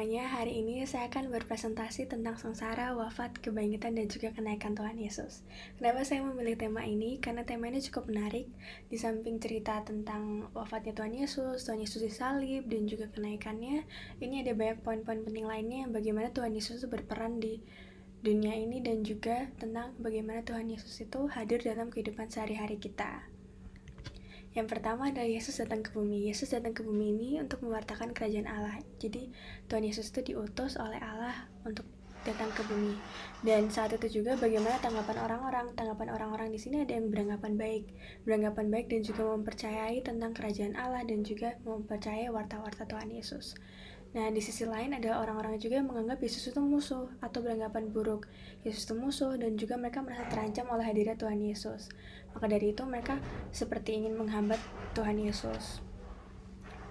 semuanya, hari ini saya akan berpresentasi tentang sengsara, wafat, kebangkitan, dan juga kenaikan Tuhan Yesus. Kenapa saya memilih tema ini? Karena tema ini cukup menarik. Di samping cerita tentang wafatnya Tuhan Yesus disalib, dan juga kenaikannya, ini ada banyak poin-poin penting lainnya bagaimana Tuhan Yesus itu berperan di dunia ini, dan juga tentang bagaimana Tuhan Yesus itu hadir dalam kehidupan sehari-hari kita. Yang pertama adalah Yesus datang ke bumi. Yesus datang ke bumi ini untuk mewartakan kerajaan Allah. Jadi Tuhan Yesus itu diutus oleh Allah untuk datang ke bumi. Dan saat itu juga bagaimana tanggapan orang-orang. Tanggapan orang-orang di sini ada yang beranggapan baik dan juga mempercayai tentang kerajaan Allah dan juga mempercayai warta-warta Tuhan Yesus. Nah, di sisi lain ada orang-orang juga yang menganggap Yesus itu musuh atau beranggapan buruk. Yesus itu musuh dan juga mereka merasa terancam oleh hadirnya Tuhan Yesus. Maka dari itu mereka seperti ingin menghambat Tuhan Yesus.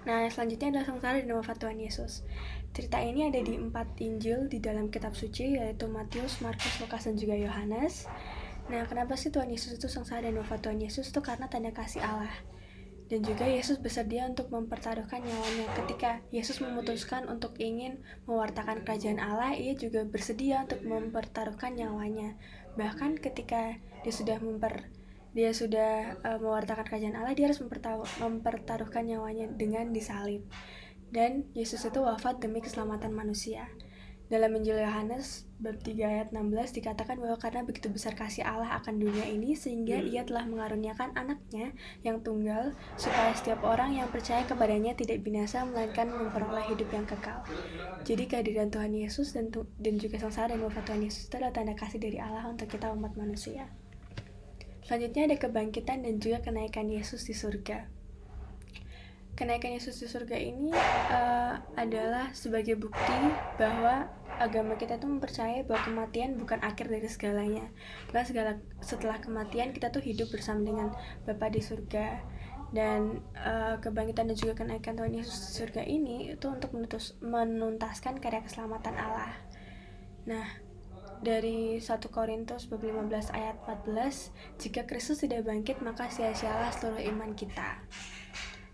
Nah, selanjutnya adalah sengsara dan wafat Tuhan Yesus. Cerita ini ada di 4 Injil di dalam kitab suci, yaitu Matius, Markus, Lukas, dan juga Yohanes. Nah, kenapa sih Tuhan Yesus itu sengsara dan wafat Tuhan Yesus itu karena tanda kasih Allah. Dan juga Yesus bersedia untuk mempertaruhkan nyawanya. Ketika Yesus memutuskan untuk ingin mewartakan kerajaan Allah, ia juga bersedia untuk mempertaruhkan nyawanya. Bahkan ketika dia sudah mewartakan kerajaan Allah, dia harus mempertaruhkan nyawanya dengan disalib. Dan Yesus itu wafat demi keselamatan manusia. Dalam Injil Yohanes bab 3 ayat 16 dikatakan bahwa karena begitu besar kasih Allah akan dunia ini sehingga ia telah mengaruniakan anaknya yang tunggal supaya setiap orang yang percaya kepadanya tidak binasa melainkan memperoleh hidup yang kekal. Jadi kehadiran Tuhan Yesus dan juga sengsara dan wafat Tuhan Yesus itu adalah tanda kasih dari Allah untuk kita umat manusia. Selanjutnya ada kebangkitan dan juga kenaikan Yesus di surga. Kenaikan Yesus di surga ini adalah sebagai bukti bahwa agama kita itu mempercayai bahwa kematian bukan akhir dari segalanya. Bahkan setelah kematian kita tuh hidup bersama dengan Bapa di surga. Dan kebangkitan dan juga kenaikan Tuhan Yesus di surga ini itu untuk menuntaskan karya keselamatan Allah. Nah, dari 1 Korintus bab 15 ayat 14, jika Kristus tidak bangkit maka sia-sialah seluruh iman kita.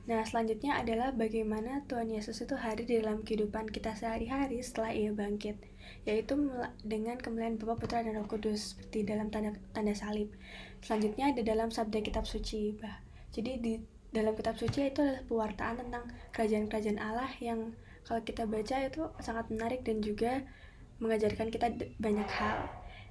Nah, selanjutnya adalah bagaimana Tuhan Yesus itu hadir di dalam kehidupan kita sehari-hari setelah ia bangkit, yaitu dengan kemuliaan Bapa, Putra, dan Roh Kudus seperti dalam tanda salib. Selanjutnya ada dalam sabda kitab suci. Jadi di dalam kitab suci itu adalah pewartaan tentang kerajaan-kerajaan Allah yang kalau kita baca itu sangat menarik dan juga mengajarkan kita banyak hal.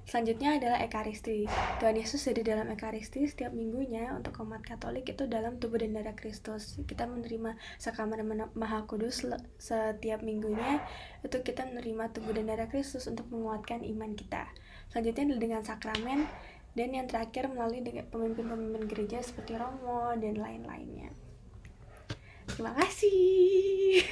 Selanjutnya adalah Ekaristi. Tuhan Yesus ada dalam Ekaristi setiap minggunya. Untuk umat Katolik itu dalam tubuh dan darah Kristus. Kita menerima sakramen Maha Kudus setiap minggunya. Itu kita menerima tubuh dan darah Kristus untuk menguatkan iman kita. Selanjutnya adalah dengan sakramen. Dan yang terakhir melalui dengan pemimpin-pemimpin gereja seperti Romo dan lain-lainnya. Terima kasih.